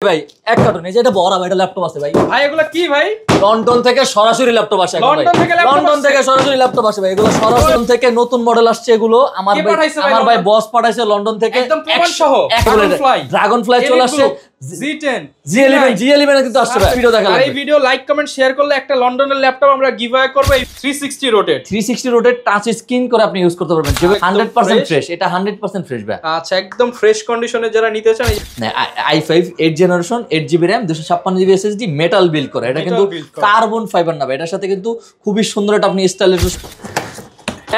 ভাই এক কার্টুন এই যে এটা বড় ভাই এটা ল্যাপটপ আছে ভাই। ভাই এগুলো কি ভাই? লন্ডন থেকে সরাসরি ল্যাপটপ আসে এখন ভাই। লন্ডন থেকে সরাসরি ল্যাপটপ আসে ভাই। এগুলো সরাসরি থেকে নতুন মডেল আসছে এগুলো। আমার ভাই বস পাঠাইছে লন্ডন থেকে একদম প্রমাণ সহ ড্রাগন ফ্লাই চলে আসছে। Z10 G11 কিন্তু আসছে ভাই। ভিডিও দেখা আর এই ভিডিও লাইক কমেন্ট শেয়ার করলে একটা লন্ডনের ল্যাপটপ আমরা গিভ অ্যাওয়ে করব। এই 360 রোটেট 360 রোটেট টাচ স্ক্রিন করে আপনি ইউজ করতে পারবেন। 100% ফ্রেশ, এটা 100% ফ্রেশ ভাই। আচ্ছা একদম ফ্রেশ কন্ডিশনে যারা নিতে চান i5 8 generation 8GB RAM 256GB SSD metal build করে। এটা কিন্তু কার্বন ফাইবার না ভাই। এটার সাথে কিন্তু খুবই সুন্দর একটা আপনি স্টাইলিশ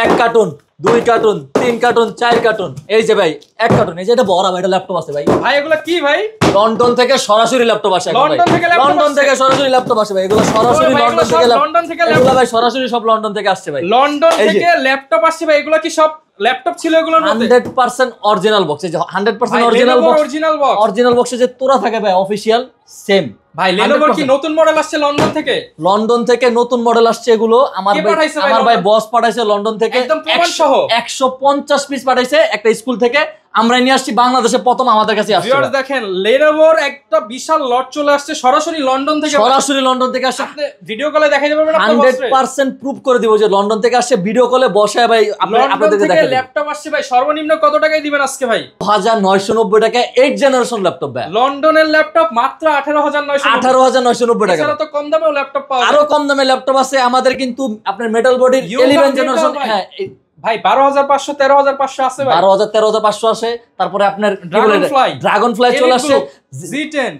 এক কার্টুন 2 কার্টুন 3 কার্টুন 4 কার্টুন এই যে ভাই এক কার্টুন এই যে এটা বড় ভাই এটা ল্যাপটপ আছে ভাই। ভাই এগুলো কি ভাই? লন্ডন থেকে সরাসরি ল্যাপটপ আসে এখন ভাই। লন্ডন থেকে সরাসরি ল্যাপটপ আসে ভাই। এগুলো সরাসরি লন্ডন থেকে এগুলো ভাই সরাসরি সব লন্ডন থেকে আসছে ভাই। লন্ডন থেকে ল্যাপটপ আসছে ভাই। এগুলো কি সব ল্যাপটপ ছিল এগুলোর মধ্যে? 100% অরিজিনাল বক্স। এই যে 100% অরিজিনাল বক্সে যে তোরা থাকে ভাই অফিশিয়াল সেম ভাই। লেনোভোর কি নতুন মডেল আসছে লন্ডন থেকে? লন্ডন থেকে নতুন মডেল আসছে এগুলো। আমার ভাই বস পাঠাইছে লন্ডন থেকে একদম প্রমাণ সহ 150 পিস পাঠাইছে একটা স্কুল থেকে। আমরা নিয়ে আসছি বাংলাদেশে প্রথম আমাদের কাছে আসছে। ভিউয়ার্স দেখেন লেনোভোর একটা বিশাল লট চলে আসছে সরাসরি লন্ডন থেকে। সরাসরি লন্ডন থেকে আসছে। আপনি ভিডিও কলে দেখাই দেবেন না? 100% প্রুফ করে দিব যে লন্ডন থেকে আসছে। ভিডিও কলে বসায় ভাই আপনাদেরকে দেখাই দেব। ল্যাপটপ আসছে ভাই সর্বনিম্ন কত টাকায় দিবেন আজকে ভাই? 1990 টাকায় 8 জেনারেশন ল্যাপটপ ভাই। লন্ডনের ল্যাপটপ মাত্র 18990 টাকা। এছাড়া তো কম দামেও ল্যাপটপ পাওয়া যায়। আরো কম দামে ল্যাপটপ আছে আমাদের কিন্তু আপনার মেটাল বডির 11 জেনারেশন। হ্যাঁ ভাই 12500 13500 আছে ভাই। 12000 13500 আছে। তারপরে আপনার ড্রাগন ফ্লাই চলে আসছে। Z10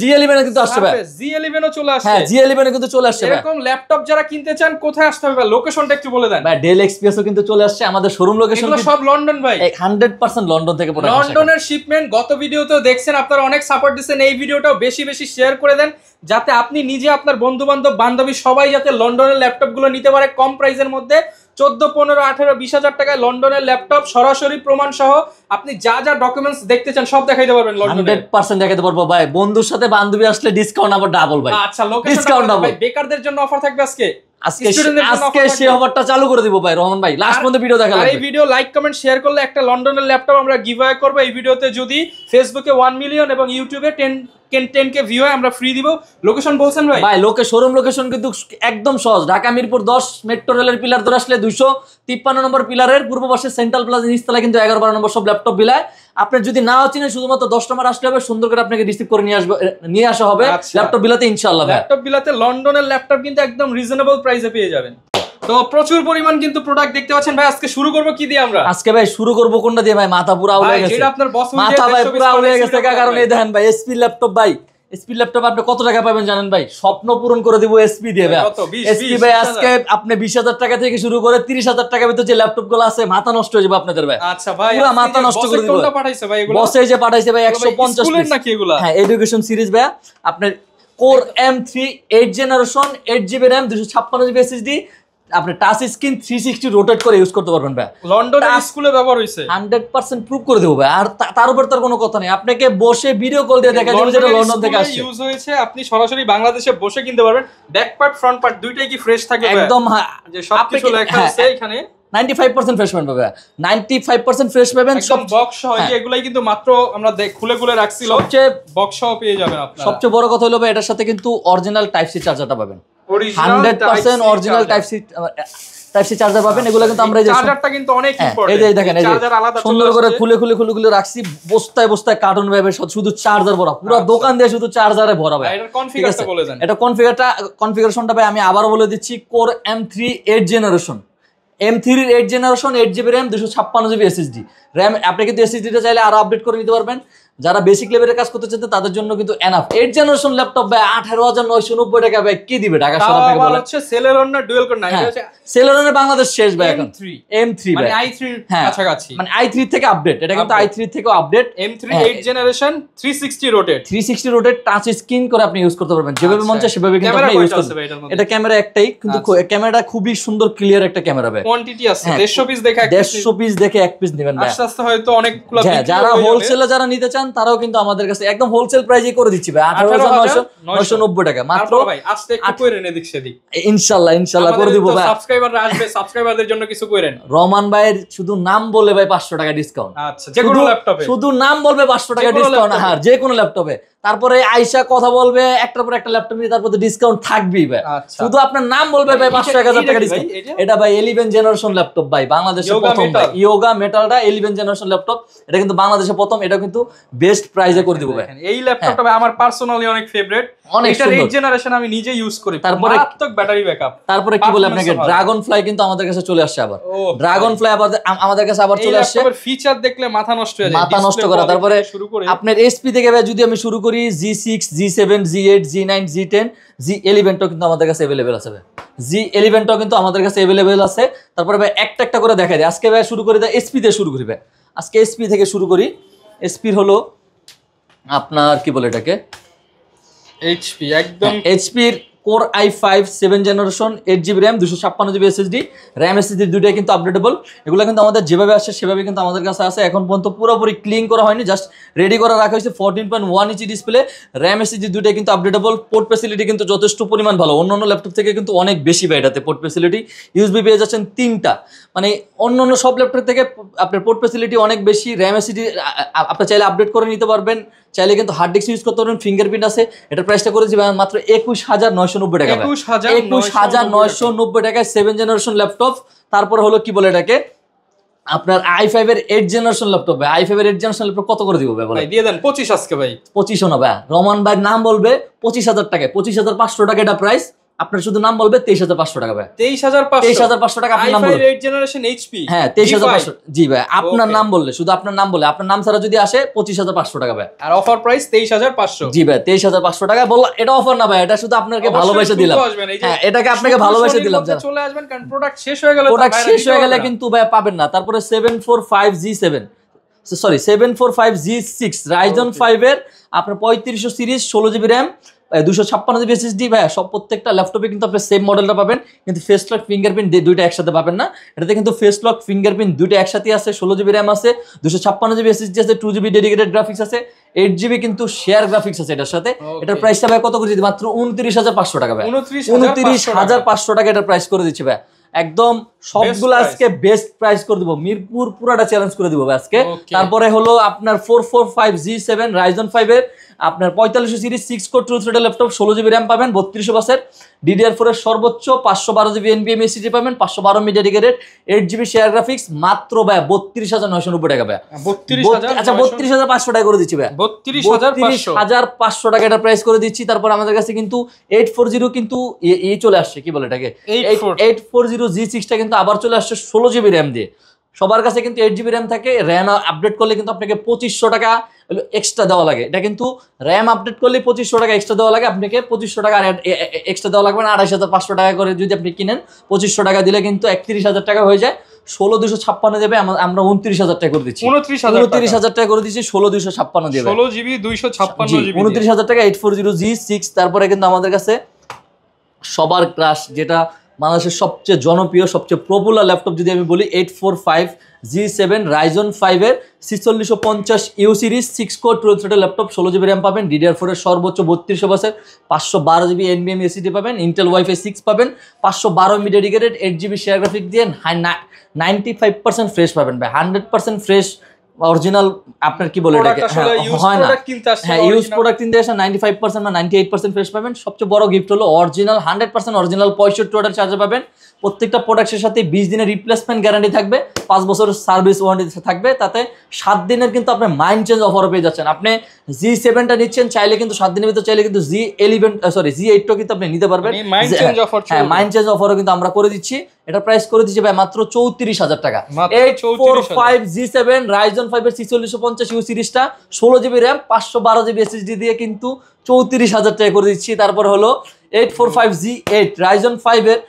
G11 কিন্তু আসছে ভাই। G11 ও চলে আসছে। হ্যাঁ G11 কিন্তু চলে আসছে ভাই। এরকম ল্যাপটপ যারা কিনতে চান কোথায় আসতে হবে ভাই? লোকেশনটা একটু বলে দেন ভাই। ডেল এক্সপিএস ও কিন্তু চলে আসছে। আমাদের শোরুম লোকেশন এগুলো সব লন্ডন ভাই। 100% লন্ডন থেকে প্রোডাক্ট আসে। লন্ডনের শিপমেন্ট গত ভিডিওতেও দেখছেন আপনারা অনেক সাপোর্ট দিয়েছেন। এই ভিডিওটাও বেশি বেশি শেয়ার করে দেন যাতে আপনি নিজে আপনার বন্ধু বান্ধব বান্ধবী সবাই যাতে লন্ডনের ল্যাপটপ গুলো নিতে পারে কম প্রাইসের মধ্যে। 14 15 18 20,000 টাকায় লন্ডনের ল্যাপটপ সরাসরি প্রমাণ সহ আপনি যা যা ডকুমেন্টস দেখতে চান সব দেখাইতে পারবেন লন্ডনে। 100% দেখাইতে পারবো ভাই। বন্ধুর সাথে বান্ধবী আসলে ডিসকাউন্ট আবার ডাবল ভাই। আচ্ছা লোকেশনটা ভাই বেকারদের জন্য অফার থাকবে আজকে সেই অফারটা চালু করে দিব ভাই রহমান ভাই। লাস্ট পর্যন্ত ভিডিও দেখা লাগবে। এই ভিডিও লাইক কমেন্ট শেয়ার করলে একটা লন্ডনের ল্যাপটপ আমরা গিভ অ্যাওয়ে করব। এই ভিডিওতে যদি ফেসবুকে 1 মিলিয়ন এবং ইউটিউবে 10k ভিউ হয় আমরা ফ্রি দিব। লোকেশন বলছেন ভাই? ভাই শোরুম লোকেশন কিন্তু একদম সহজ। ঢাকা মিরপুর 10 মেট্রো রেলের পিলার ধরে আসলে 253 নম্বর পিলারের পূর্ব পাশে সেন্ট্রাল প্লাজা নিচতলায় কিন্তু 11 12 নম্বর সব ল্যাপটপ বিলায়। আপনি যদি নাও চিনেন শুধুমাত্র 10 নম্বর আসলে হবে। সুন্দর করে আপনাকে রিসিভ করে নিয়ে আসা হবে ল্যাপটপ বিলাতে ইনশাআল্লাহ ভাই। ল্যাপটপ বিলাতে লন্ডনের ল্যাপটপ কিন্তু একদম রিজনেবল প্রাইসে পেয়ে যাবেন। তো প্রচুর পরিমাণ কিন্তু প্রোডাক্ট দেখতে পাচ্ছেন ভাই। আজকে শুরু করব কি দিয়ে আমরা? আজকে ভাই শুরু করব কোনটা দিয়ে ভাই? মাথা পুরো আউলে গেছে। যেটা আপনার বস মাথা ভাই পুরো আউলে গেছে কারণ এই দেখেন ভাই এসপি ল্যাপটপ ভাই। এসপি ল্যাপটপ আপনি কত টাকা পাবেন জানেন ভাই? স্বপ্ন পূরণ করে দিব এসপি দিয়ে ভাই। এসপি ভাই আজকে আপনি 20000 টাকা থেকে শুরু করে 30000 টাকার ভিতর যে ল্যাপটপ গুলো আছে মাথা নষ্ট হয়ে যাবে আপনাদের ভাই। আচ্ছা ভাই পুরো মাথা নষ্ট করে দিব। কোনটা পাঠাইছে ভাই এগুলো? বসে যে পাঠাইছে ভাই 150 পিস নাকি এগুলো? হ্যাঁ এডুকেশন সিরিজ ভাই। আপনার core M3 8 generation 8GB RAM 256GB SSD আপনি টাচ স্ক্রিন 360 রোটেট করে ইউজ করতে পারবেন ভাই। লন্ডনের স্কুলে ব্যবহার হইছে 100% প্রুফ করে দেব ভাই। আর তার উপর তার কোনো কথা নেই। আপনাকে বসে ভিডিও কল দিয়ে দেখা যাবে যেটা লন্ডন থেকে আসছে। ইউজ হয়েছে আপনি সরাসরি বাংলাদেশে বসে কিনতে পারবেন। ব্যাক পার্ট ফ্রন্ট পার্ট দুইটাই কি ফ্রেশ থাকবে ভাই? একদম যে সবকিছু লেখা আছে এখানে 95% ফ্রেশ পাবেন ভাই। 95% ফ্রেশ পাবেন। সব বক্স সহ এগুলাই কিন্তু মাত্র আমরা খুলে খুলে রাখছি। সবচেয়ে বক্স সহ পেয়ে যাবেন আপনারা। সবচেয়ে বড় কথা হলো ভাই এটার সাথে কিন্তু অরিজিনাল টাইপ সি চার্জারটা পাবেন। 100% অরিজিনাল টাইপ সি চার্জার পাবেন। এগুলো কিন্তু আমরা এই যে চার্জারটা কিন্তু অনেক ইম্পর্টেন্ট। এই যে দেখেন এই যে সুন্দর করে খুলে রাখছি। বস্তায় কার্টুন ভাবে শুধু চার্জার ভরা। পুরো দোকান দিয়ে শুধু চার্জারে ভরা ভাই। এটা কনফিগারটা বলে দেন। এটা কনফিগারেশনটা ভাই আমি আবারো বলে দিচ্ছি। কোর M3 8 জেনারেশন M3 এর 8 generation 8GB RAM 256GB SSD RAM। আপনি কিন্তু SSDটা চাইলে আরো আপডেট করে নিতে পারবেন। যারা বেসিক লেভেলের কাজ করতে চান তাদের জন্য কিন্তু এনাফ। 8 জেনারেশন ল্যাপটপ ভাই 18990 টাকা ভাই কি দিবে ঢাকা শহর থেকে বলেন? হচ্ছে সেলেরন না ডুয়াল কোর না? এটা হচ্ছে সেলেরনের বাংলাদেশ শেষ ভাই এখন। M3 মানে ভাই i3 এর কাছাকাছি। মানে i3 থেকে আপডেট। এটা কিন্তু i3 থেকেও update. M3 8 generation 360 rotate touch screen করে আপনি ইউজ করতে পারবেন। যেভাবে মন চায় সেভাবে কিন্তু আপনি ইউজ করতে পারবেন। এটা ক্যামেরা একটাই কিন্তু ক্যামেরাটা খুবই সুন্দর ক্লিয়ার একটা ক্যামেরা ভাই। কোয়ান্টিটি আছে 150 পিস দেখে 150 পিস দেখে এক পিস নেবেন ভাই। আস্তে আস্তে হয়তো অনেকগুলো যারা হোলসেলে যারা নিতে চান তারাও কিন্তু আমাদের কাছে একদম হোলসেল প্রাইসে করে দিচ্ছি ভাই। 18990 টাকা মাত্র ভাই। আজকে একটু কইরেন এদিক সেদিক। ইনশাআল্লাহ করে দিব ভাই। সাবস্ক্রাইবাররা আসবে, সাবস্ক্রাইবারদের জন্য কিছু কইরেন। রহমান ভাইয়ের শুধু নাম বলে ভাই 500 টাকা ডিসকাউন্ট। আচ্ছা যে কোনো ল্যাপটপে শুধু নাম বলবে 500 টাকা ডিসকাউন্ট। আর যে কোনো ল্যাপটপে তারপরে আইসা কথা বলবে, একটার পর একটা ল্যাপটপ নিয়ে, তারপর ডিসকাউন্ট থাকবেই ভাই। শুধু আপনার নাম বলবে ভাই 500-1000 টাকা ডিসকাউন্ট। এটা ভাই 11 জেনারেশন ল্যাপটপ ভাই, বাংলাদেশে প্রথম ভাই ইয়োগা মেটালটা 11 জেনারেশন ল্যাপটপ। এটা কিন্তু বাংলাদেশে প্রথম, এটা কিন্তু বেস্ট প্রাইসে করে দিব ভাই। এই ল্যাপটপটা ভাই আমার পার্সোনালি অনেক ফেভারিট, অনেক সুন্দর। 8 জেনারেশন আমি নিজে ইউজ করি, তারপরে মারাত্মক ব্যাটারি ব্যাকআপ। তারপরে কি বলে আপনাকে ড্রাগন ফ্লাই কিন্তু আমাদের কাছে চলে আসছে আবার, ড্রাগন ফ্লাই আবার আমাদের কাছে আবার চলে আসছে। এই ফিচার দেখলে মাথা নষ্ট হয়ে যায়, মাথা নষ্ট করা। তারপরে আপনার এসপি থেকে যদি আমি শুরু করি, G6, G7, G8, G9, G10, G11টাও কিন্তু আমাদের কাছে अवेलेबल আছে ভাই। G11টাও কিন্তু আমাদের কাছে अवेलेबल আছে। তারপরে ভাই একটা একটা করে দেখাই দিই। আজকে ভাই শুরু করি এসপি দিয়ে শুরু করি ভাই। আজকে এসপি থেকে শুরু করি। এসপির হলো আপনার কি বলে এটাকে, এইচপি, একদম এইচপির core i5 7 generation 8GB RAM 256GB SSD, RAM SSD দুটোই কিন্তু আপডেটেবল। এগুলো কিন্তু আমাদের যেভাবে আসছে সেভাবে কিন্তু আমাদের কাছে আছে। এখন পর্যন্ত পুরোপুরি ক্লিন করা হয়নি, জাস্ট রেডি করা রাখা হয়েছে। 14.1 ইঞ্চি ডিসপ্লে, র্যাম SSD দুটোই কিন্তু আপডেটেবল। পোর্ট ফ্যাসিলিটি কিন্তু যথেষ্ট পরিমাণ ভালো, অন্য ল্যাপটপ থেকে কিন্তু অনেক বেশি ভাই এটাতে পোর্ট ফ্যাসিলিটি। ইউএসবি পেয়ে যাচ্ছেন 3টা, মানে অন্য সব ল্যাপটপ থেকে আপনার পোর্ট ফ্যাসিলিটি অনেক বেশি। র্যাম SSD আপনি চাইলে আপডেট করে নিতে পারবেন, চাইলে কিন্তু হার্ড ডিস্ক ইউজ করতে পারবেন, ফিঙ্গারপ্রিন্ট আছে। এটার প্রাইসটা করেছি মাত্র 21,990 টাকা, 21,990 টাকায় 7 জেনারেশন ল্যাপটপ। তারপরে হলো কি বলে এটাকে, আপনার i5 এর 8 জেনারেশন ল্যাপটপ ভাই। i5 এর 8 জেনারেশন ল্যাপটপ কত করে দিব ভাই বলেন? দিয়ে দেন 25 আজকে ভাই। 25 না ভাই, রমান ভাই নাম বলবে 25,000 টাকায়, 25,500 টাকা এটা প্রাইস। আপনার শুধু নাম বলবে 23,500 টাকা ভাই। 23,500 টাকা আপনার নাম বলবে। 8 জেনারেশন এইচপি, হ্যাঁ 23,500। জি ভাই, আপনার নাম বললে, শুধু আপনার নাম বললে, আপনার নাম ছাড়া যদি আসে 25,500 টাকা ভাই। আর অফার প্রাইস 23,500। জি ভাই 23,500 টাকা বললা। এটা অফার না ভাই, এটা শুধু আপনাকে ভালোবাসা দিলাম। হ্যাঁ এটাকে আপনাকে ভালোবাসা দিলাম। চলে আসবেন, কারণ প্রোডাক্ট শেষ হয়ে গেলে, প্রোডাক্ট শেষ হয়ে গেলে কিন্তু ভাই পাবেন না। তারপরে 745G7, সরি 745G6 রাইজন 5 এর আপনার 3500 series 16GB RAM 256GB SSD ভাই। সব প্রত্যেকটা ল্যাপটপে কিন্তু আপনি সেম মডেলটা পাবেন, কিন্তু ফেস লক ফিঙ্গারপ্রিন্ট দুইটা একসাথে পাবেন না। এটাতে কিন্তু ফেস লক ফিঙ্গারপ্রিন্ট দুইটা একসাথে আছে। 16GB র্যাম আছে, 256GB SSD আছে, 2GB ডেডিকেটেড গ্রাফিক্স আছে, 8GB কিন্তু শেয়ার গ্রাফিক্স আছে এটার সাথে। এটার প্রাইসটা ভাই কত করে দিচ্ছি? মাত্র 29,500 টাকা ভাই। 29,500 টাকা এটার প্রাইস করে দিচ্ছি ভাই। একদম সবগুলো আজকে বেস্ট প্রাইস করে দিব, মিরপুর পুরাটা চ্যালেঞ্জ করে দিব আজকে। তারপরে হলো আপনার 445G7 রাইজন 5 এর আপনার 4500 series 6 core true thread laptop, 16GB RAM পাবেন, 3200 বাসের DDR4 এর সর্বোচ্চ 512GB NVMe SSD পাবেন, 512 MB dedicated, 8GB share graphics, মাত্র ভাই 32,990 টাকা ভাই। 32,000, আচ্ছা 32,500 টাকা করে দিচ্ছি ভাই। 32,500 টাকা এটা প্রাইস করে দিচ্ছি। তারপর আমাদের কাছে কিন্তু 840 কিন্তু এই চলে আসছে, কি বলে এটাকে, 840G6টা কিন্তু আবার চলে আসছে 16GB র্যাম দিয়ে। সবার কাছে কিন্তু 8GB র্যাম থাকে, র্যাম আপডেট করলে কিন্তু আপনাকে 2500 টাকা এক্সট্রা দেওয়া লাগে। এটা কিন্তু র্যাম আপডেট করলে 2500 টাকা এক্সট্রা দেওয়া লাগে, আপনাকে 2500 টাকা এক্সট্রা দেওয়া লাগবে না। 28,500 টাকা করে যদি আপনি কিনেন, 2500 টাকা দিলে কিন্তু 31,000 টাকা হয়ে যায়। 16,256 দেবে, আমরা 29,000 টাকা করে দিচ্ছি। 29,000 টাকা করে দিচ্ছি, 16,256 দেবে, 16GB 256GB, 29,000 টাকা 840G6। তারপরে কিন্তু আমাদের কাছে সবার ক্রাশ, যেটা বাংলাদেশের সবচেয়ে জনপ্রিয় সবচেয়ে পপুলার ল্যাপটপ যদি আমি বলি, 845G7 রাইজন 5 এর 4650U series 6 core true thread laptop, 16GB RAM পাবেন, DDR4 এর সর্বোচ্চ 3200 বাসের, 512GB NVMe SSD পাবেন, ইন্টেল ওয়াইফাই 6 পাবেন, 512 MB dedicated, 8GB share graphic দিয়ে 95% ফ্রেশ পাবেন ভাই। 100% ফ্রেশ অরিজিনাল আপনার কি বলে এটাকে, হয় না, হ্যাঁ ইউজ প্রোডাক্ট কিনতে আসে 95% বা 98% ফ্রেশ পাবেন। সবচেয়ে বড় গিফট হলো অরিজিনাল 100% অরিজিনাল 65 ওয়াটের চার্জার পাবেন। প্রত্যেকটা প্রোডাক্টের সাথে 20 দিনের রিপ্লেসমেন্ট গ্যারান্টি থাকবে, 5 বছরের সার্ভিস ওয়ারেন্টি থাকবে, তাতে 7 দিনের কিন্তু আপনি মাইন্ড চেঞ্জ অফারও পেয়ে যাচ্ছেন। আপনি G7টা নিচ্ছেন, চাইলে কিন্তু 7 দিনের ভিতরে, চাইলে কিন্তু G8টা কিন্তু আপনি নিতে পারবেন। হ্যাঁ মাইন্ড চেঞ্জ অফারও কিন্তু আমরা করে দিচ্ছি। এটা প্রাইস করে দিচ্ছি ভাই মাত্র 34,000 টাকা। 845G7 রাইজন 5 এর 4650U সিরিজটা 16GB র্যাম 512GB SSD দিয়ে কিন্তু 34,000 টাকা করে দিচ্ছি। তারপর হলো 845G8 রাইজন 5 এর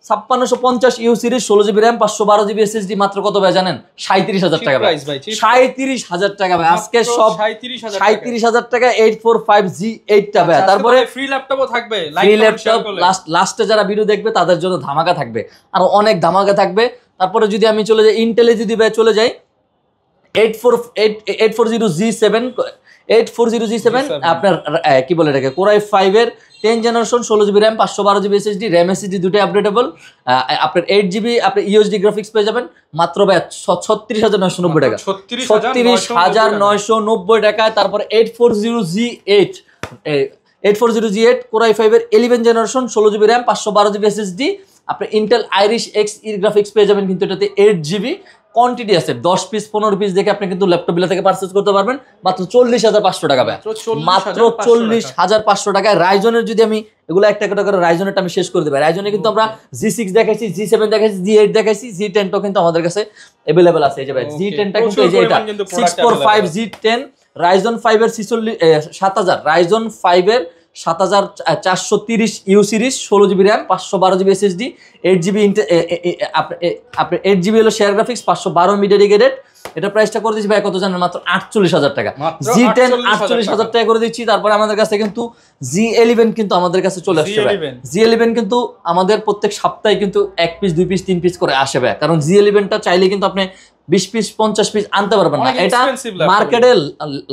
5650U series 16GB RAM 512GB SSD মাত্র কত ভাই জানেন? 37,000 টাকা ভাই। 37,000 টাকা ভাই আজকে সব 37,000 টাকা 845G8টা ভাই। তারপরে ফ্রি ল্যাপটপও থাকবে, ফ্রি ল্যাপটপ লাস্টে যারা ভিডিও দেখবে তাদের জন্য ধামাকা থাকবে, আর অনেক ধামাকা থাকবে। তারপরে যদি আমি চলে যাই ইন্টেলে, যদি ভাই চলে যাই 840G7 আপনার কি বলে এটাকে, কোর i5 এর 10 generation 16GB RAM 512GB SSD, RAM SSD দুটোই আপডেটেবল। আপনার 8GB আপনার USD গ্রাফিক্স পেয়ে যাবেন মাত্র ভাই 36,990 টাকা, 36,990 টাকায়। তারপর 840G8 840G8 Core i5 এর 11 generation 16GB RAM 512GB SSD আপনি ইন্টেল আইরিশ Xe গ্রাফিক্স পেয়ে যাবেন, কিন্তু এটাতে 8GB কোয়ান্টিটি আছে, 10 পিস 15 পিস দেখে আপনি কিন্তু ল্যাপটপ বিলা থেকে পারচেজ করতে পারবেন মাত্র 40,500 টাকা ভাই, মাত্র 40,500 টাকায়। রাইজনের যদি আমি এগুলো একটা একটা করে রাইজনেরটা আমি শেষ করে দেব। রাইজনে কিন্তু আমরা G6 দেখাইছি, G7 দেখাইছি, G8 দেখাইছি, G10 টা কিন্তু আমাদের কাছে अवेलेबल আছে। এই যে ভাই G10 টা কিন্তু এই যে এটা 645 G10 Ryzen 5 এর 7000 Ryzen 5 এর 7430 U series 16GB RAM 512GB SSD 8GB আপনি 8GB হলো শেয়ার গ্রাফিক্স 512 MB ডেডিকেটেড। এটা প্রাইসটা করে দিচ্ছি ভাই কত জানেন? মাত্র 48,000 টাকা। G10 48,000 টাকা করে দিচ্ছি। তারপরে আমাদের কাছে কিন্তু G11 কিন্তু আমাদের কাছে চলে আসছে ভাই। G11 কিন্তু আমাদের প্রত্যেক সপ্তাহে কিন্তু 1 পিস 2 পিস 3 পিস করে আসে ভাই, কারণ G11 টা চাইলে কিন্তু আপনি 20 পিস 50 পিস আনতে পারবেন না, এটা মার্কেটে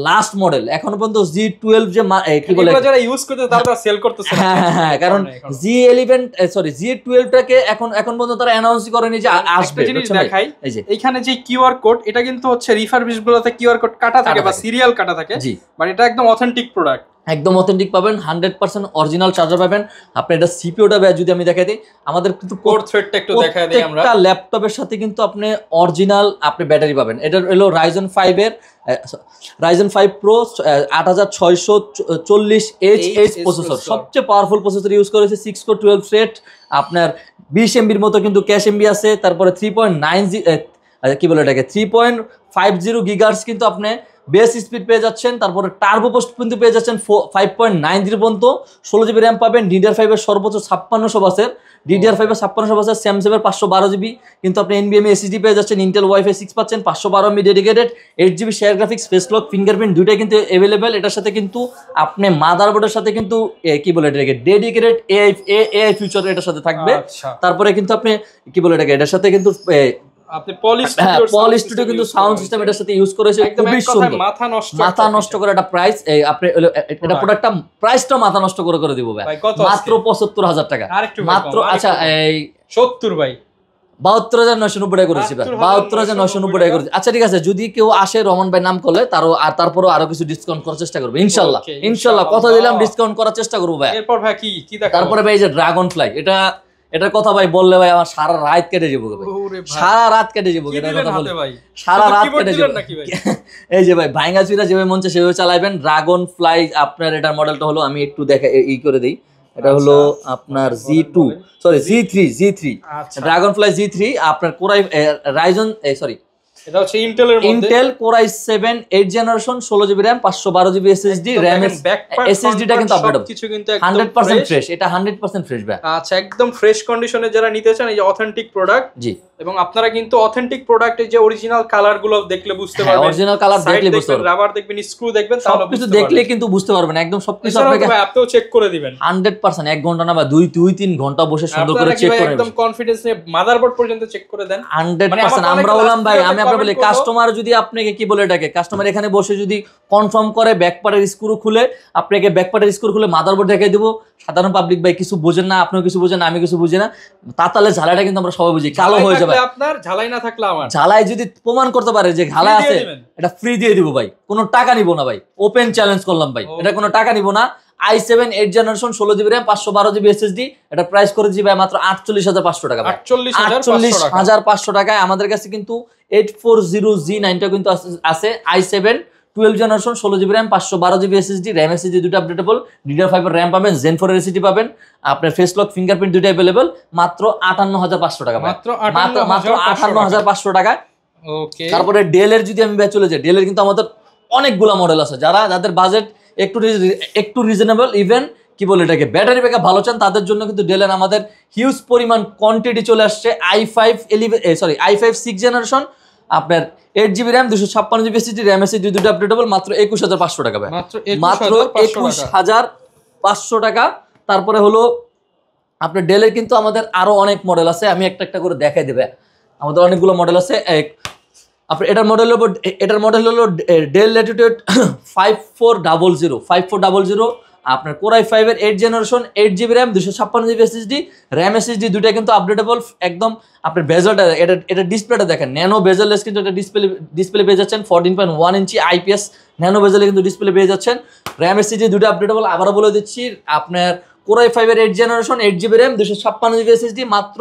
লাস্ট মডেল। এখনো পর্যন্ত G12 যে কি বলে যারা ইউজ করতে তারা সেল করতেছে, হ্যাঁ কারণ G11 সরি G12 টাকে এখন পর্যন্ত তারা অ্যানাউন্স করেনি যে আসবে। জিনিস দেখাই, এই যে এইখানে যে কিউআর কোড, এটা কিন্তু হচ্ছে রিফারবিশ গুলোতে কিউআর কোড কাটা থাকে বা সিরিয়াল কাটা থাকে, বাট এটা একদম অথেন্টিক প্রোডাক্ট, একদম অথেন্টিক পাবেন, 100% অরিজিনাল চার্জার পাবেন। আপনি এটা সিপিইউটা যদি আমি দেখাই দিই, আমাদের কিন্তু কোর থ্রেডটা একটু দেখাই দিই আমরা, একটা ল্যাপটপের সাথে কিন্তু আপনি অরিজিনাল আপনি ব্যাটারি পাবেন। এটা হলো Ryzen 5 এর Ryzen 5 Pro 8640H প্রসেসর, সবচেয়ে পাওয়ারফুল প্রসেসর ইউজ করেছে, 6 কোর 12 থ্রেড, আপনার 20 MBর মতো কিন্তু ক্যাশ MB আছে। তারপরে 3.9 কি বলে এটাকে 3.50 GHz কিন্তু আপনি বেস স্পিড পেয়ে যাচ্ছেন। তারপরে টার্বো পোস্ট কিন্তু পেয়ে যাচ্ছেন 5.90 পর্যন্ত, 16GB RAM পাবেন। DDR5 এর সর্বোচ্চ 5600 বাসের, DDR5 এর 5600 বাসের, স্যামসাং এর 512GB কিন্তু আপনি NVMe SSD পেয়ে যাচ্ছেন, ইন্টেল Wi-Fi 6 পাচ্ছেন, 512 MB dedicated, 8GB share graphics, face lock, fingerprint দুইটাই কিন্তু अवेलेबल। এটার সাথে কিন্তু আপনি মাদারবোর্ডের সাথে কিন্তু কি বলে এটাকে ডেডিকেটেড AI ফিচার এটার সাথে থাকবে। তারপরে কিন্তু আপনি কি বলে এটাকে এটার সাথে কিন্তু আপনি পলি স্টুডিও কিন্তু সাউন্ড সিস্টেম এটার সাথে ইউজ করেছে, খুবই সুন্দর, মাথা নষ্ট করে একটা প্রাইস। আপনি এটা প্রোডাক্টটা প্রাইসটা মাথা নষ্ট করে দিব ভাই, মাত্র 75,000 টাকা মাত্র। আচ্ছা এই 70 ভাই 72,990 টাকা করেছি ভাই, 72,990 টাকা করেছি। আচ্ছা ঠিক আছে, যদি কেউ আসে রমন ভাই নাম করলে তারপরও আরো কিছু ডিসকাউন্ট করার চেষ্টা করবো ইনশাআল্লাহ কথা দিলাম, ডিসকাউন্ট করার চেষ্টা করবো ভাই। এরপর ভাই কি দেখাবো? তারপরে ভাই এই যে ড্রাগন ফ্লাই, এটার কথা ভাই বললে ভাই আমার সারা রাত কেটে যাবো ভাই, সারা রাত কেটে যাবো, সারা রাত কেটে যাবো। এই যে ভাই ভাইঙ্গাচুরা যেভাবে মঞ্চে সেভাবে চালাইবেন। ড্রাগন ফ্লাই আপনার এটার মডেলটা হলো, আমি একটু দেখা করে দিই, এটা হলো আপনার G3 ড্রাগন ফ্লাই G3 আপনার কোরাই রাইজন সরি এটা হচ্ছে ইন্টেলের মধ্যে, Intel core i7 8 generation 16GB RAM 512GB SSD RAM SSD টা কিন্তু আপডেট কিছু কিন্তু 100% ফ্রেশ, এটা 100% ফ্রেশ ভাই। আচ্ছা একদম ফ্রেশ কন্ডিশনে যারা নিতে চান এই যে অথেন্টিক প্রোডাক্ট, জি, এবং আপনারা কিন্তু অথেন্টিক প্রোডাক্টের যে অরিজিনাল কালার গুলো দেখলে বুঝতে পারবেন, অরিজিনাল কালার দেখলে বুঝতে পারবেন, রাবার দেখবেন, স্ক্রু দেখবেন, তাহলে কিছু দেখলে কিন্তু বুঝতে পারবেন, একদম সবকিছু আপনাকে আপনিও চেক করে দিবেন 100%। 1 ঘন্টা না বা 2-3 ঘন্টা বসে সুন্দর করে চেক করে একদম কনফিডেন্স নিয়ে মাদারবোর্ড পর্যন্ত চেক করে দেন 100%। আমরা বললাম ভাই, আমি আপনাকে বলি কাস্টমার যদি আপনাকে কি বলে এটাকে, কাস্টমার এখানে বসে যদি কনফার্ম করে ব্যাকপার্টের স্ক্রু খুলে, আপনাকে ব্যাকপার্টের স্ক্রু খুলে মাদারবোর্ড দেখাই দেবো। সাধারণ পাবলিক ভাই কিছু বোঝেন না, আপনিও কিছু বোঝেন না, আমি কিছু বুঝি না, তাতালে ঝালাইটা কিন্তু আমরা সবাই বুঝি, কালো হয়ে যাবে। আপনার ঝালাই না থাকলে আমার ঝালাই যদি প্রমাণ করতে পারে যে ঝালাই আছে, এটা ফ্রি দিয়ে দিব ভাই, কোনো টাকা নিব না ভাই, ওপেন চ্যালেঞ্জ করলাম ভাই, এটা কোনো টাকা নিব না। i7 8 generation 16GB RAM 512GB SSD, এটা প্রাইস করে দিচ্ছি ভাই মাত্র 48,500 টাকা ভাই, 48,500 টাকায়। আমাদের কাছে কিন্তু 840G9 টা কিন্তু আছে, i7 12 generation 16GB RAM 512GB SSD, RAM SSD দুটো আপডেটেবল, DDR5 এর RAM পাবেন, Zen 4 এর SSD পাবেন, আপনার ফেস লক ফিঙ্গারপ্রিন্ট দুটো अवेलेबल, মাত্র 58,500 টাকা ভাই, মাত্র 58,500 টাকা। ওকে, তারপরে ডেল এর যদি আমি চলে যাই, ডেল এর কিন্তু আমাদের অনেকগুলা মডেল আছে, যাদের বাজেট একটু রিজনেবল, ইভেন কি বলে এটাকে ব্যাটারি ব্যাকআপ ভালো চান, তাদের জন্য কিন্তু ডেলের আমাদের হিউজ পরিমাণ কোয়ান্টিটি চলে আসছে। i5 6 জেনারেশন আপনার 8GB RAM 256GB SSD, RAM SSD দুটো আপডেটেবল, মাত্র 21,500 টাকা ভাই, মাত্র 21,500 টাকা। তারপরে হলো আপনার ডেলের কিন্তু আমাদের আরো অনেক মডেল আছে, আমি একটা করে দেখাই দেবে, আমাদের অনেকগুলো মডেল আছে। আপনার এটার মডেল হলো ডেল ল্যাটিটিউড 5400, আপনার কোর i5 এর 8 generation 8GB RAM 256GB SSD RAM SSD দুইটা কিন্তু আপডেটেবল একদম। আপনার বেজেলটা এটা ডিসপ্লেটা দেখেন ন্যানো বেজেললেস কিন্তু এটা ডিসপ্লে পেয়ে যাচ্ছেন 14.1 ইঞ্চি IPS ন্যানো বেজেলে কিন্তু ডিসপ্লে পেয়ে যাচ্ছেন। র্যাম এসএসডি দুটো আপডেটেবল। আবারও বলে দিচ্ছি আপনার কোর i5 এর 8 generation 8GB RAM 256GB SSD মাত্র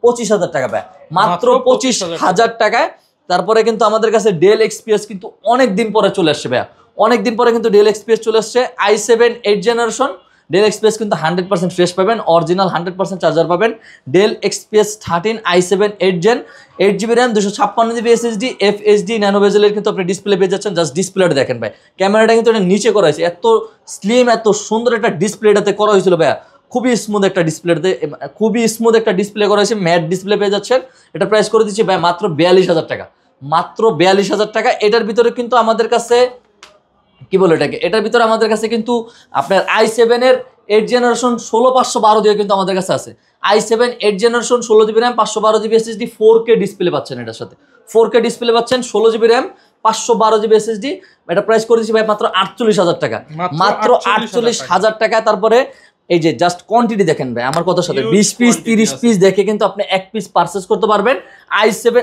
25,000 টাকা ভাই, মাত্র 25,000 টাকায়। তারপরে কিন্তু আমাদের কাছে ডেল এক্সপিএস কিন্তু অনেক দিন পরে চলে আসছে ভাইয়া, অনেক দিন পরে কিন্তু ডেল এক্সপিএস চলে আসছে i7 8 জেনারেশন। ডেল এক্সপিএস কিন্তু 100% ফ্রেশ পাবেন, অরিজিনাল 100% চার্জার পাবেন। Dell XPS 13 i7 8 gen 8GB RAM 256GB SSD FHD nano বেজেলের কিন্তু আপনি ডিসপ্লে পেয়ে যাচ্ছেন। জাস্ট ডিসপ্লেটা দেখেন ভাই, ক্যামেরাটা কিন্তু এটা নিচে করা হয়েছে, এত স্লিম এত সুন্দর একটা ডিসপ্লেটাতে করা হয়েছিল ভাইয়া, খুবই স্মুথ একটা ডিসপ্লেতে, খুবই স্মুথ একটা ডিসপ্লে করা হয়েছে, ম্যাট ডিসপ্লে পেয়ে যাচ্ছেন। এটা প্রাইস করে দিচ্ছি ভাই মাত্র 42,000 টাকা, মাত্র 42,000 টাকা। এটার ভিতরে কিন্তু আমাদের কাছে কি বলে এটাকে, এটার ভিতরে আমাদের কাছে কিন্তু আপনার i7 এর 8 জেনারেশন 16512 দিয়ে কিন্তু আমাদের কাছে আছে। i7 8 generation 16GB RAM 512GB SSD 4K display পাচ্ছেন, এটার সাথে 4K ডিসপ্লে পাচ্ছেন, 16GB র্যাম 512GB এসএসডি। এটা প্রাইস করে দিচ্ছি ভাই মাত্র 48,000 টাকা, মাত্র 48,000 টাকা। তারপরে এই যে জাস্ট কোয়ান্টিটি দেখেন ভাই আমার কথার সাথে, 20 পিস 30 পিস দেখে কিন্তু আপনি এক পিস পারচেজ করতে পারবেন। i7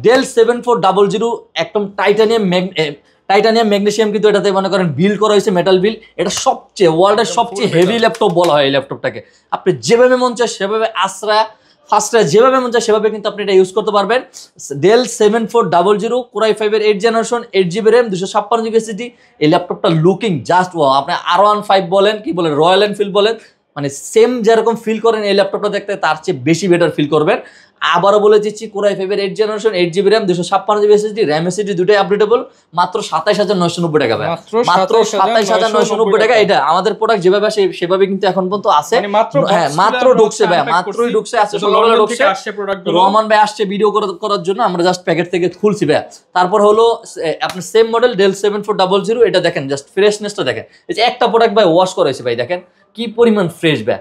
ডেল 7400 একদম টাইটানিয়াম ম্যাগনেসিয়াম কিন্তু এটাতে মনে করেন বিল করা হয়েছে, মেটাল বিল। এটা সবচেয়ে ওয়ার্ল্ডের সবচেয়ে হেভি ল্যাপটপ বলা হয় এই ল্যাপটপটাকে। আপনি যেভাবে মন চায় সেভাবে ফাস্টরা যেভাবে মন চায় সেভাবে কিন্তু আপনি এটা ইউজ করতে পারবেন। ডেল 7400 কোর i5 এর 8 generation 8GB RAM 256GB SSD. এই ল্যাপটপটা লুকিং জাস্ট ওয়াও। আপনি R15 বলেন, কি বলেন, রয়্যাল এনফিল্ড বলেন, মানে সেম যেরকম ফিল করেন এই ল্যাপটপটা দেখতে তার চেয়ে বেশি বেটার ফিল করবেন। আবারও বলে দিচ্ছি কোর i5 এর 8 generation 8GB RAM 256GB SSD RAM SSD দুটোই আপডেটেবল, মাত্র 27,990 টাকা ভাই, মাত্র 27,990 টাকা। এটা আমাদের প্রোডাক্ট যেভাবে আসে সেভাবে কিন্তু এখন পর্যন্ত আছে, হ্যাঁ মাত্র ঢুকছে ভাই, মাত্রই ঢুকছে, আছে সকালবেলা ঢুকছে। রহমান ভাই আসছে ভিডিও করার জন্য, আমরা জাস্ট প্যাকেট থেকে খুলছি ভাই। তারপর হলো আপনার সেম মডেল ডেল 7400, এটা দেখেন জাস্ট ফ্রেশনেসটা দেখেন। এই যে একটা প্রোডাক্ট ভাই ওয়াশ করা হয়েছে ভাই, দেখেন কি পরিমাণ ফ্রেশ ভাই।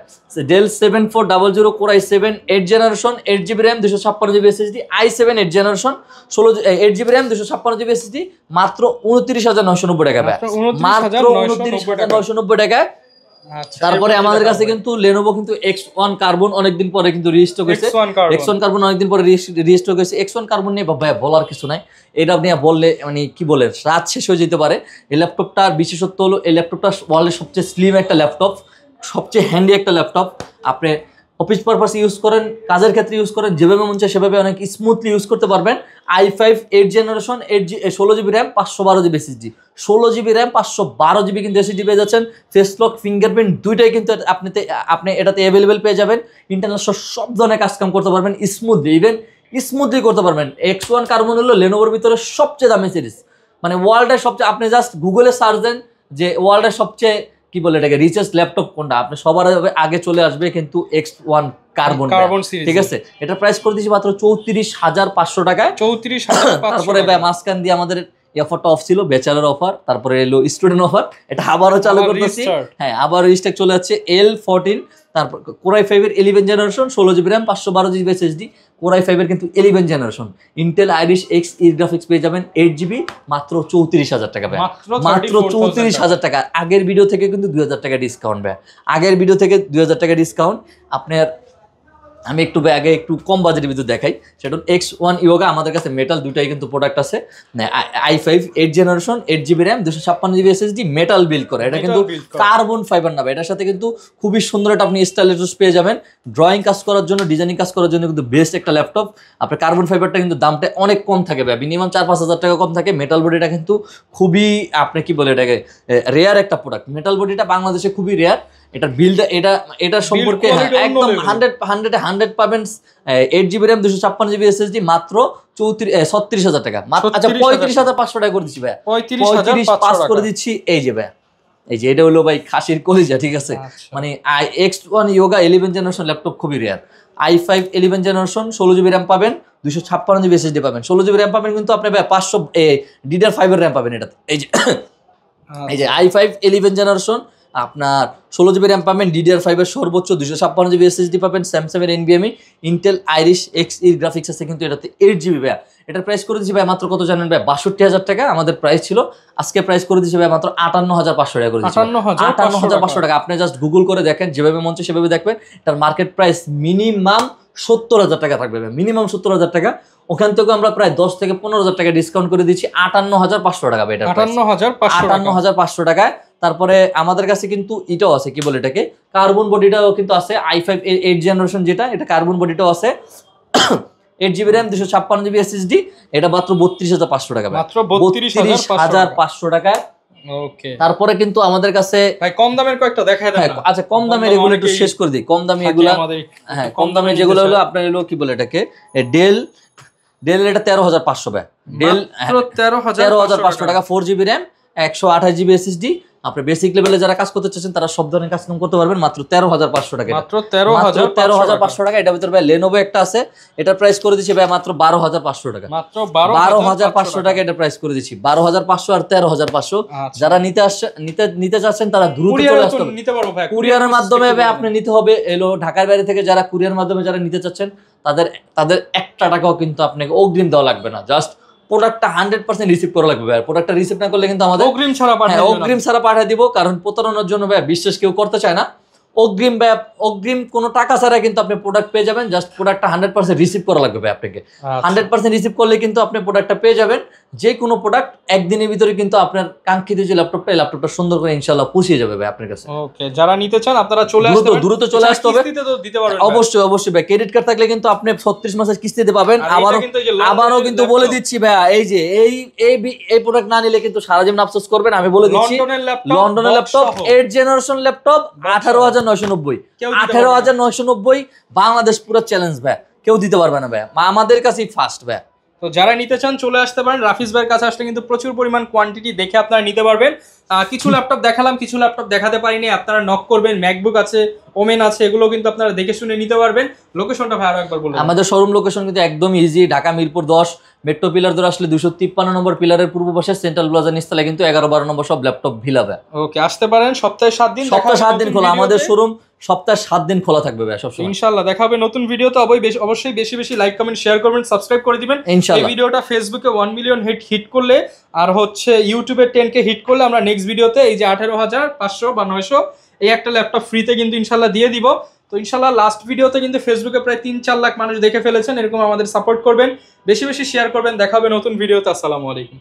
Dell 7400 core i7 8 generation 8GB RAM 256GB SSD i7 8 generation 8GB RAM 256GB SSD মাত্র 29,990 টাকা ভাই, মাত্র 29,990 টাকা। তারপরে আমাদের কাছে কিন্তু লেনোভো কিন্তু X1 কার্বন অনেকদিন পরে কিন্তু রিস্টক হয়েছে, X1 কার্বন অনেকদিন পরে রিস্টক হয়েছে। X1 কার্বন নিয়ে ভাই বলার কিছু নাই, এটা আপনি বললে মানে কি বলে রাত শেষ হয়ে যেতে পারে। এই ল্যাপটপটার বিশেষত্ব হলো এই ল্যাপটপটা ওয়ার্ল্ডের সবচেয়ে স্লিম একটা ল্যাপটপ, সবচেয়ে হ্যান্ডি একটা ল্যাপটপ। আপনি অফিস পারপাসে ইউজ করেন, কাজের ক্ষেত্রে ইউজ করেন, যেভাবে মন চায় সেভাবে অনেক স্মুথলি ইউজ করতে পারবেন। i5 8 generation 16GB RAM 512GB SSD, 16GB RAM 512GB কিন্তু এসএসডি পেয়ে যাচ্ছেন। ফেস লক ফিঙ্গারপ্রিন্ট দুইটাই কিন্তু আপনি এটাতে অ্যাভেলেবেল পেয়ে যাবেন। ইন্টারন্যাশনাল সব ধরনের কাজকাম করতে পারবেন স্মুথলি, ইভেন স্মুথলি করতে পারবেন। X1 কার্বন হলো লেনোভোর ভিতরে সবচেয়ে দামি সিরিজ, মানে ওয়ার্ল্ডের সবচেয়ে, আপনি জাস্ট গুগলে সার্চ দেন যে ওয়ার্ল্ডের সবচেয়ে কি বলে এটাকে রিচেস্ট ল্যাপটপ কোনটা, আপনি সবার আগে চলে আসবে কিন্তু X1 কার্বন, ঠিক আছে। এটা প্রাইস করে দিয়েছি মাত্র 34,500 টাকায়, 34,500। তারপরে ভাই মাঝখান দিয়ে আমাদের অফারটা অফ ছিল, ব্যাচেলর অফার, তারপরে এলো স্টুডেন্ট অফার, এটা আবারও চালু করতেছি। হ্যাঁ আবার রিস্টক চলে যাচ্ছে L14, তারপর কোর i5 এর 11 generation 16GB RAM 512GB SSD. Core i5 এর কিন্তু 11 generation Intel Irish Xe graphics পেয়ে যাবেন 8GB মাত্র 34,000 টাকা ভাই, মাত্র 34,000 টাকা। আগের ভিডিও থেকে কিন্তু 2,000 টাকা ডিসকাউন্ট ভাই, আগের ভিডিও থেকে 2,000 টাকা ডিসকাউন্ট। আপনার আমি একটু আগে একটু কম বাজেটের ভিতরে দেখাই, সেটা X1 ইয়োগা। আমাদের কাছে মেটাল দুটাই কিন্তু প্রোডাক্ট আছে, i5 8 generation 8GB RAM 256GB SSD metal build করে, এটা কিন্তু কার্বন ফাইবার না, এটার সাথে কিন্তু খুবই সুন্দর একটা আপনি স্টাইলিশ পেয়ে যাবেন। ড্রয়িং কাজ করার জন্য, ডিজাইনিং কাজ করার জন্য কিন্তু বেস্ট একটা ল্যাপটপ। আপনার কার্বন ফাইবারটা কিন্তু দামটা অনেক কম থাকে ভাই, মিনিমাম 4-5 হাজার টাকা কম থাকে। মেটাল বডিটা কিন্তু খুবই আপনি কি বলে এটাকে রেয়ার একটা প্রোডাক্ট, মেটাল বডিটা বাংলাদেশে খুবই রেয়ার। এটার বিলটা এটা সম্পর্কে একদম 100 পাবেন। 8GB র্যাম 256GB এসএসডি মাত্র 36,000 টাকা, আচ্ছা 35,500 টাকা করে দিচ্ছি ভাই, 35,500 করে দিচ্ছি। এই যে ভাই, এই যে এটা হলো ভাই খাসির কলিজা, ঠিক আছে। মানে X1 ইয়োগা 11 জেনারেশন ল্যাপটপ খুবই rare. i5 11 generation 16GB RAM পাবেন, 256GB এসএসডি পাবেন, 16GB র্যাম পাবেন কিন্তু আপনি ভাই 500 DDR5 এর র্যাম পাবেন এটাতে। এই যে i5 11 জেনারেশন আপনার 16 GB র্যাম পাবেন, DDR5 এর সর্বোচ্চ 256 GB SSD পাবেন, স্যামসাং এর NVMe Intel Irish Xe graphics আছে কিন্তু এটাতে 8 GB ভাইয়া। এটার প্রাইস করে দিচ্ছি ভাই মাত্র কত জানেন ভাই? 62,000 টাকা আমাদের প্রাইস ছিল, আজকে প্রাইস করে দিচ্ছি ভাই মাত্র 58,500 টাকা করে দিচ্ছি। 58,500 টাকা। আপনি জাস্ট গুগল করে দেখেন, যেভাবে মন চায় সেভাবে দেখবেন। এটার মার্কেট প্রাইস মিনিমাম 70,000 টাকা থাকবে ভাই, মিনিমাম 70,000 টাকা। ওখান থেকে আমরা প্রায় 10 থেকে 15,000 টাকা ডিসকাউন্ট করে দিচ্ছি 58,500 টাকা ভাই। এটা 58,500 টাকায়। তারপরে আমাদের কাছে কিন্তু এটাও আছে, কি বলে এটাকে, কার্বন বডিটাও কিন্তু আছে, i5 8 জেনারেশন যেটা, এটা কার্বন বডিটাও আছে। 8 GB র্যাম 256 GB SSD, এটা মাত্র 32,500 টাকা, মাত্র 32,500 টাকায়। ওকে, তারপরে কিন্তু আমাদের কাছে ভাই কম দামের কয়েকটা দেখায় দেন। আচ্ছা, কম দামের এগুলো একটু শেষ করে দিই। কম দামি এগুলো, হ্যাঁ কম দামের যেগুলো হলো আপনার হলো কি বলে এটাকে, ডেল এটা 13,500 ভাই। ডেল 13,500 টাকা, 4 GB র্যাম 128 GB SSD। আপনি বেসিক লেভেলে যারা কাজ করতে চাচ্ছেন তারা সব ধরনের কাজ করতে পারবেন মাত্র 13,500 টাকা। মাত্র 13,500 টাকা। এটার ভিতরে ভাই লেনোভো একটা আছে, এটার প্রাইস করে দিচ্ছি ভাই মাত্র 12,500 টাকা। মাত্র 12,500 টাকা এটার প্রাইস করে দিচ্ছি। 12,500 আর 13,500। যারা নিতে চাচ্ছেন তারা দ্রুত চলে আসতে হবে। নিতে পারবো ভাই, কুরিয়ারের মাধ্যমে ভাই আপনি নিতে হবে। এলো ঢাকার বাইরে থেকে যারা কুরিয়ার মাধ্যমে যারা নিতে চাচ্ছেন তাদের 1 টাকাও কিন্তু আপনাকে অগ্রিম দেওয়া লাগবে না। জাস্ট প্রোডাক্টটা 100% রিসিভ করা লাগবে ভাই। প্রোডাক্টটা রিসিভ না করলে কিন্তু আমাদের অগ্রিম ছাড়া পাঠিয়ে দিব, কারণ প্রতারণার জন্য ভাই বিশ্বাস কেউ করতে চায় না। অগ্রিম কোনো টাকা ছাড়া কিন্তু আপনি প্রোডাক্ট পেয়ে যাবেন। জাস্ট প্রোডাক্টটা 100% রিসিভ করা লাগবে ভাই আপনাকে। 100% রিসিভ করলে কিন্তু আপনি প্রোডাক্টটা পেয়ে যাবেন। যে কোনো প্রোডাক্ট একদিনের ভিতরে কিন্তু আপনার কাঙ্ক্ষিত যে ল্যাপটপটা সুন্দর করে ইনশাআল্লাহ পৌঁছে যাবে ভাই আপনার কাছে। ওকে, যারা নিতে চান আপনারা দ্রুত চলে আসতে হবে। অবশ্যই ভাই, ক্রেডিট কার্ড থাকলে কিন্তু আপনি 36 মাসের কিস্তিতে পাবেন। আবারও কিন্তু বলে দিচ্ছি ভাই, এই যে এই প্রোডাক্ট না নিলে কিন্তু সারা জীবন আফসোস করবেন। আমি বলে দিচ্ছি, লন্ডনের ল্যাপটপ 8 জেনারেশন ল্যাপটপ 18,990 বাংলাদেশ পুরো চ্যালেঞ্জ ভাই, কেউ দিতে পারবে না ভাই, আমাদের কাছেই ফার্স্ট ভাই। তো যারা নিতে চান চলে আসতে পারেন। রাফিজ ভাইয়ের কাছে আসলে কিন্তু প্রচুর পরিমাণ কোয়ান্টিটি দেখে আপনারা নিতে পারবেন। কিছু ল্যাপটপ দেখালাম, কিছু ল্যাপটপ দেখাতে পারিনি, আপনারা নক করবেন। ম্যাকবুক আছে, ওমেন আছে, এগুলো কিন্তু আপনারা দেখে শুনে নিতে পারবেন। লোকেশনটা ভাই আরো একবার বলুন। আমাদের শোরুম লোকেশন কিন্তু একদম easy, Dhaka Mirpur 10 metro pillar ধরে আসলে 253 নম্বর পিলারের পূর্ব পাশে সেন্ট্রাল প্লাজা নিচতলায় কিন্তু 11-12 নম্বর সব ল্যাপটপ ভিলাবে। ওকে, আসতে পারেন। সপ্তাহে 7 দিন খোলা আমাদের শোরুম, সপ্তাহে 7 দিন খোলা থাকবে ভাই সবসময়। ইনশাআল্লাহ দেখা হবে নতুন ভিডিওতে। অবশ্যই বেশি লাইক কমেন্ট শেয়ার করবেন, সাবস্ক্রাইব করে দিবেন। এই ভিডিওটা ফেসবুকে 1 মিলিয়ন হিট করলে আর হচ্ছে ইউটিউবে 10K হিট করলে আমরা নেক্সট ভিডিওতে এই যে 18,500 বা 900 এই একটা ল্যাপটপ ফ্রিতে কিন্তু ইনশাআল্লাহ দিয়ে দিব। তো ইনশাআল্লাহ লাস্ট ভিডিওতে কিন্তু ফেসবুকে প্রায় 3-4 লাখ মানুষ দেখে ফেলেছেন। এরকম আমাদের সাপোর্ট করবেন, বেশি শেয়ার করবেন। দেখা হবে নতুন ভিডিওতে। আসসালামু আলাইকুম।